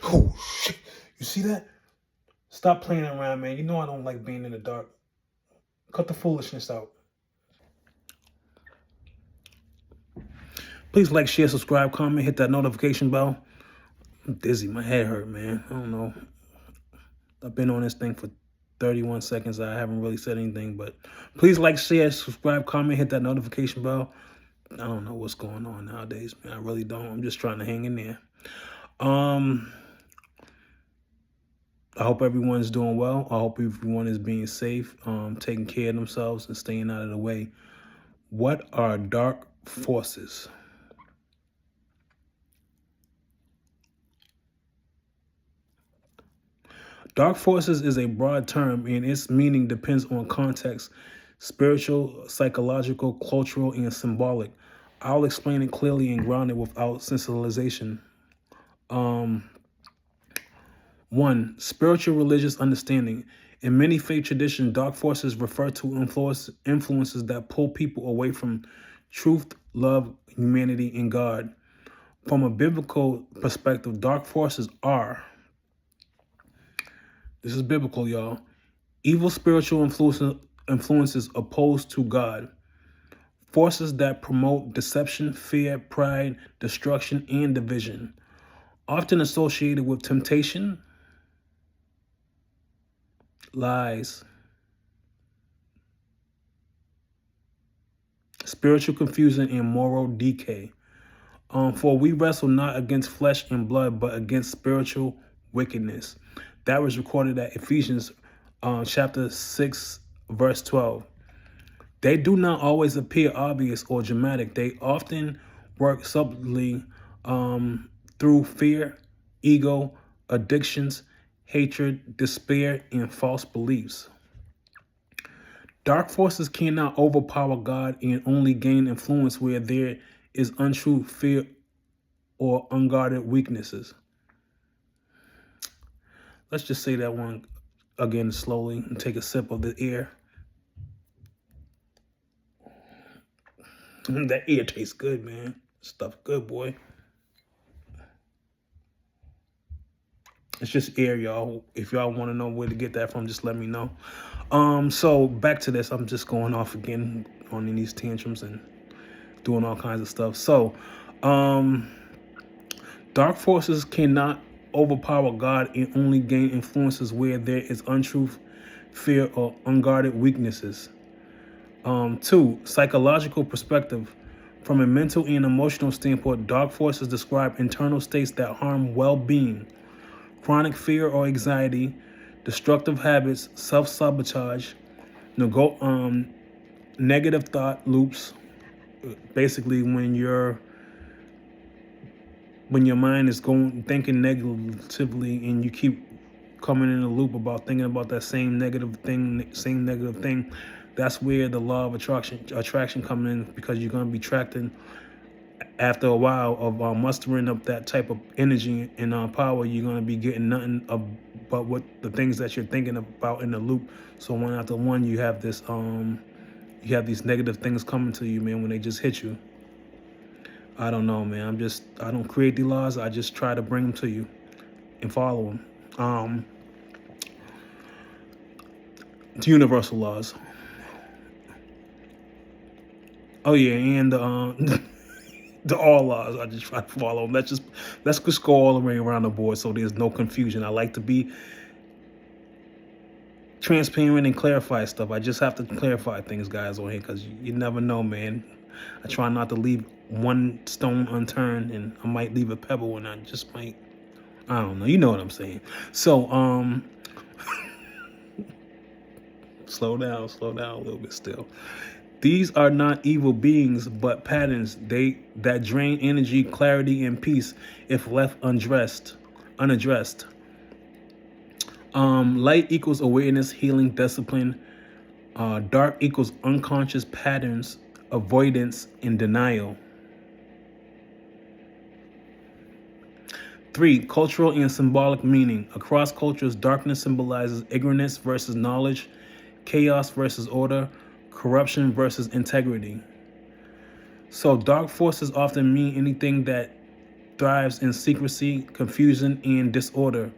Oh shit! You see that? Stop playing around, man. You know I don't like being in the dark. Cut the foolishness out. Please like, share, subscribe, comment, hit that notification bell. I'm dizzy. My head hurt, man. I don't know. I've been on this thing for 31 seconds. I haven't really said anything, but please like, share, subscribe, comment, hit that notification bell. I don't know what's going on nowadays, man. I really don't. I'm just trying to hang in there. I hope everyone's doing well. I hope everyone is being safe, taking care of themselves and staying out of the way. What are dark forces? Dark forces is a broad term and its meaning depends on context, spiritual, psychological, cultural, and symbolic. I'll explain it clearly and grounded without sensationalization. One, spiritual religious understanding. In many faith traditions, dark forces refer to influences that pull people away from truth, love, humanity, and God. From a biblical perspective, dark forces are, this is biblical, y'all, evil spiritual influences opposed to God, forces that promote deception, fear, pride, destruction, and division, often associated with temptation, lies, spiritual confusion, and moral decay. For we wrestle not against flesh and blood, but against spiritual wickedness. That was recorded at Ephesians chapter 6, verse 12. They do not always appear obvious or dramatic. They often work subtly through fear, ego, addictions, hatred, despair, and false beliefs. Dark forces cannot overpower God and only gain influence where there is untrue fear or unguarded weaknesses. Let's just say that one again slowly and take a sip of the air. That air tastes good, man. Stuff good, boy. It's just air, y'all. If y'all want to know where to get that from, just let me know. So back to this. I'm just going off again on these tantrums and doing all kinds of stuff. So, dark forces cannot overpower God and only gain influences where there is untruth, fear, or unguarded weaknesses. Two, psychological perspective. From a mental and emotional standpoint, dark forces describe internal states that harm well-being, chronic fear or anxiety, destructive habits, self-sabotage, negative thought loops. Basically, when your mind is thinking negatively and you keep coming in a loop about thinking about that same negative thing, that's where the law of attraction comes in, because you're going to be attracting, after a while of mustering up that type of energy and power, you're going to be getting nothing but what the things that you're thinking about in the loop. So one after one, you have these negative things coming to you, man, when they just hit you. I don't know, man. I don't create the laws. I just try to bring them to you and follow them. It's universal laws. Oh yeah, and the all laws. I just try to follow them. Let's just go all the way around the board so there's no confusion. I like to be transparent and clarify stuff. I just have to clarify things, guys, on here, because you never know, man. I try not to leave one stone unturned, and I might leave a pebble, and I just might, I don't know. You know what I'm saying. So, slow down a little bit still. These are not evil beings, but patterns that drain energy, clarity, and peace if left unaddressed. Light equals awareness, healing, discipline. Dark equals unconscious patterns, avoidance, and denial. 3, cultural and symbolic meaning. Across cultures, darkness symbolizes ignorance versus knowledge, chaos versus order, corruption versus integrity. So dark forces often mean anything that thrives in secrecy, confusion, and disorder.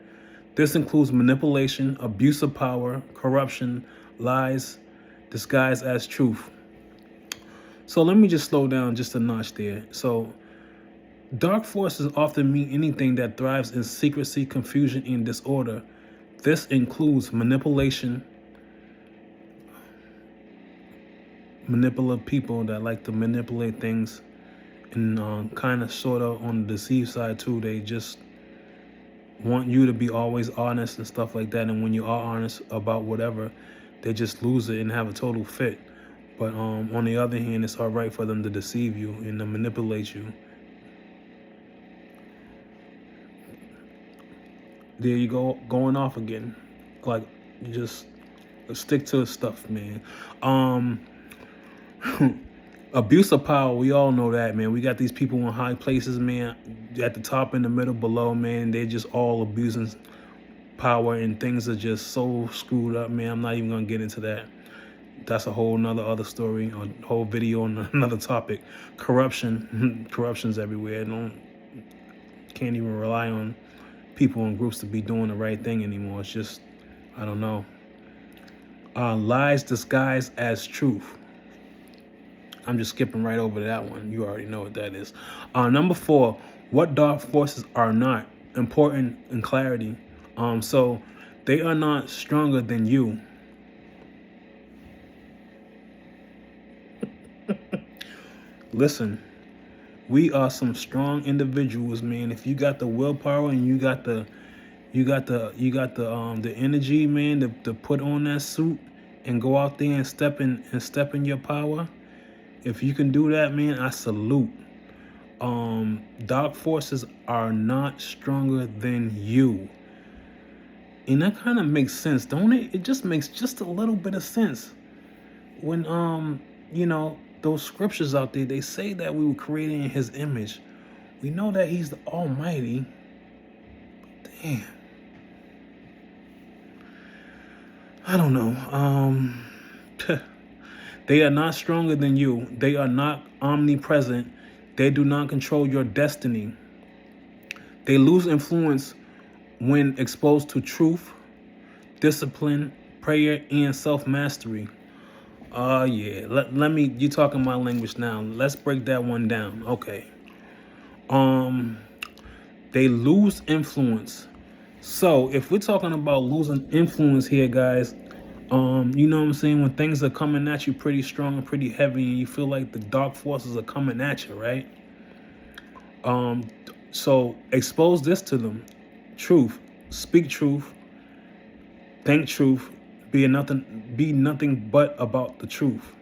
This includes manipulation, abuse of power, corruption, lies, disguised as truth. So let me just slow down just a notch there. So dark forces often mean anything that thrives in secrecy, confusion, and disorder. This includes manipulation, manipulative people that like to manipulate things, and kind of sort of on the deceived side too. They just want you to be always honest and stuff like that. And when you are honest about whatever, they just lose it and have a total fit. But on the other hand, it's all right for them to deceive you and to manipulate you. There you go, going off again. Like, you just stick to stuff, man. Abuse of power, we all know that, man. We got these people in high places, man, at the top, in the middle, below, man. They're just all abusing power, and things are just so screwed up, man. I'm not even gonna get into that. That's a whole nother other story, a whole video on another topic. Corruption, corruption's everywhere. Can't even rely on people and groups to be doing the right thing anymore. It's just, I don't know. Lies disguised as truth. I'm just skipping right over that one. You already know what that is. Number 4, what dark forces are not important in clarity. So they are not stronger than you. Listen, we are some strong individuals, man. If you got the willpower and you got the energy, man, to put on that suit and go out there and step in your power. If you can do that, man, I salute. Dark forces are not stronger than you. And that kind of makes sense, don't it? It just makes just a little bit of sense. When, those scriptures out there, they say that we were created in his image. We know that he's the Almighty. Damn. I don't know. They are not stronger than you. They are not omnipresent. They do not control your destiny. They lose influence when exposed to truth, discipline, prayer, and self-mastery. Yeah. Let me, you talking my language now. Let's break that one down. Okay. They lose influence. So if we're talking about losing influence here, guys, you know what I'm saying? When things are coming at you pretty strong and pretty heavy, and you feel like the dark forces are coming at you, right? So expose this to them. Truth. Speak truth. Think truth. Be nothing but about the truth.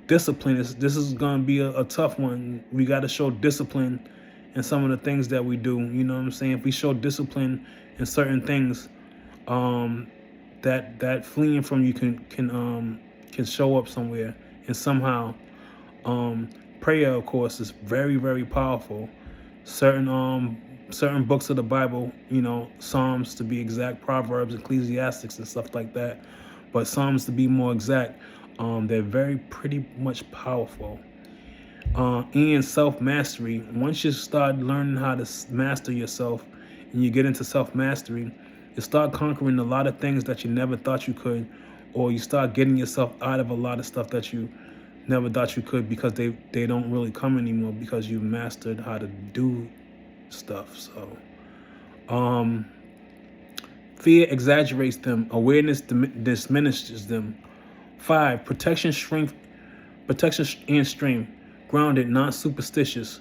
Discipline this is gonna be a tough one. We gotta show discipline in some of the things that we do. You know what I'm saying? If we show discipline in certain things, that fleeing from you can show up somewhere, and somehow. Prayer, of course, is very, very powerful. Certain books of the Bible, Psalms to be exact, Proverbs, Ecclesiastics, and stuff like that. But Psalms to be more exact, they're very pretty much powerful. And self-mastery. Once you start learning how to master yourself, and you get into self-mastery, you start conquering a lot of things that you never thought you could, or you start getting yourself out of a lot of stuff that you never thought you could, because they don't really come anymore, because you mastered how to do stuff. So fear exaggerates them. Awareness diminishes them. 5, protection and strength. Grounded, not superstitious.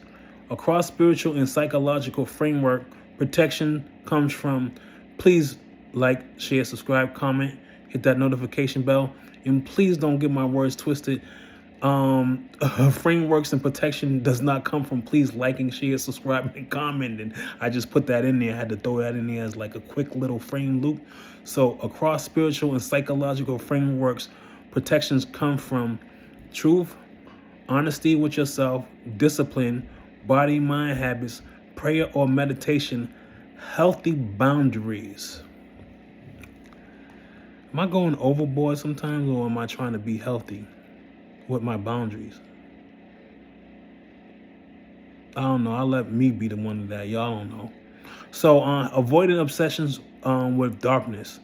Across spiritual and psychological framework, protection comes from, please like, share, subscribe, comment, hit that notification bell, and please don't get my words twisted. Frameworks and protection does not come from please liking, share, subscribe, and comment. And I just put that in there. I had to throw that in there as like a quick little frame loop. So across spiritual and psychological frameworks, protections come from truth, honesty with yourself, discipline, body, mind habits, prayer or meditation, healthy boundaries. Am I going overboard sometimes, or am I trying to be healthy with my boundaries? I don't know. I'll let me be the one of that. Y'all don't know. So, avoiding obsessions with darkness,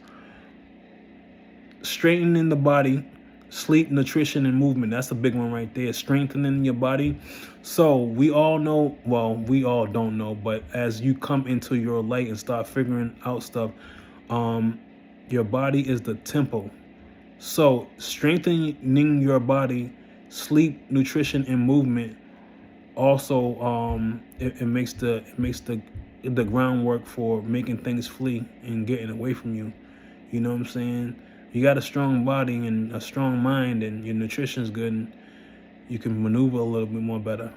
strengthening the body, sleep, nutrition, and movement. That's a big one right there. Strengthening your body. So we all know, well, we all don't know, but as you come into your light and start figuring out stuff, your body is the temple. So strengthening your body, sleep, nutrition, and movement also it makes the groundwork for making things flee and getting away from you. You know what I'm saying? You got a strong body and a strong mind, and your nutrition's good, and you can maneuver a little bit more better.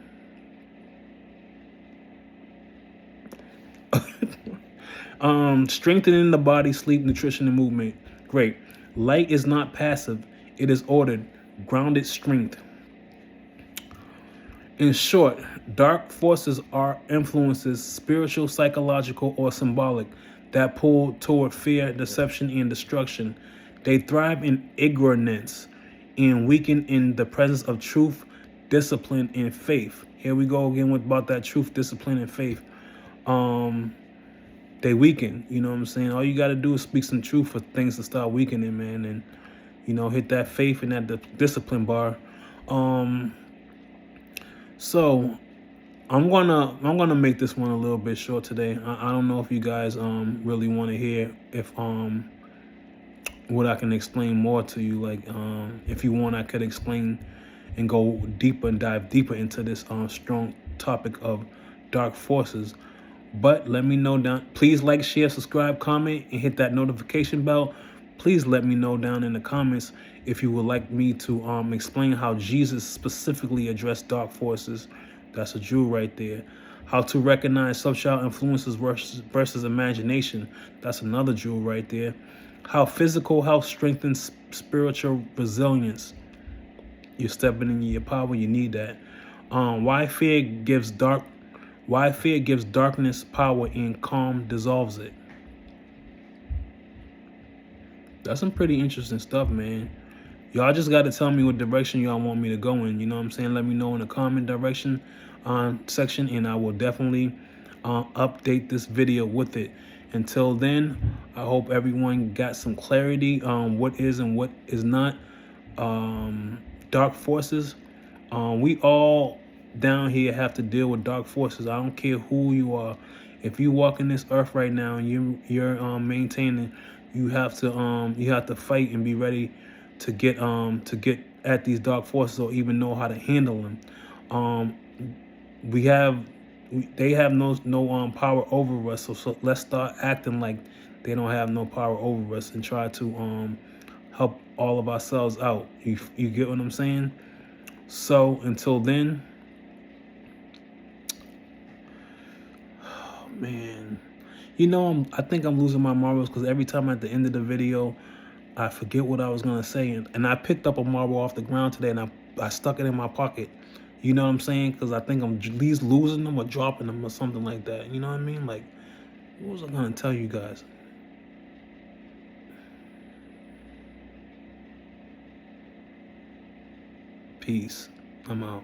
Strengthening the body, sleep, nutrition, and movement. Great. Light is not passive. It is ordered, grounded strength. In short, dark forces are influences, spiritual, psychological, or symbolic, that pull toward fear, deception, and destruction. They thrive in ignorance and weaken in the presence of truth, discipline, and faith. Here we go again with about that truth, discipline, and faith. They weaken, you know what I'm saying? All you got to do is speak some truth for things to start weakening, man, and hit that faith and that discipline bar. So I'm gonna make this one a little bit short today. I don't know if you guys really want to hear if what I can explain more to you. Like if you want, I could explain and go deeper and dive deeper into this strong topic of dark forces. But let me know down. Please like, share, subscribe, comment, and hit that notification bell. Please let me know down in the comments if you would like me to explain how Jesus specifically addressed dark forces. That's a jewel right there. How to recognize subtle influences versus imagination. That's another jewel right there. How physical health strengthens spiritual resilience. You're stepping into your power. You need that. Why fear gives darkness power and calm dissolves it. That's some pretty interesting stuff, man. Y'all just got to tell me what direction y'all want me to go in. You know what I'm saying? Let me know in the comment direction section, and I will definitely update this video with it. Until then, I hope everyone got some clarity on what is and what is not dark forces. We all down here have to deal with dark forces. I don't care who you are. If you walk in this earth right now and you're maintaining, you have to fight and be ready to get at these dark forces, or even know how to handle them. They have no power over us. So let's start acting like they don't have no power over us and try to help all of ourselves out. You get what I'm saying? So until then, oh man, I think I'm losing my marbles because every time at the end of the video, I forget what I was gonna say, and I picked up a marble off the ground today, and I stuck it in my pocket. You know what I'm saying? Because I think I'm at least losing them or dropping them or something like that. You know what I mean? Like, what was I gonna tell you guys? Peace. I'm out.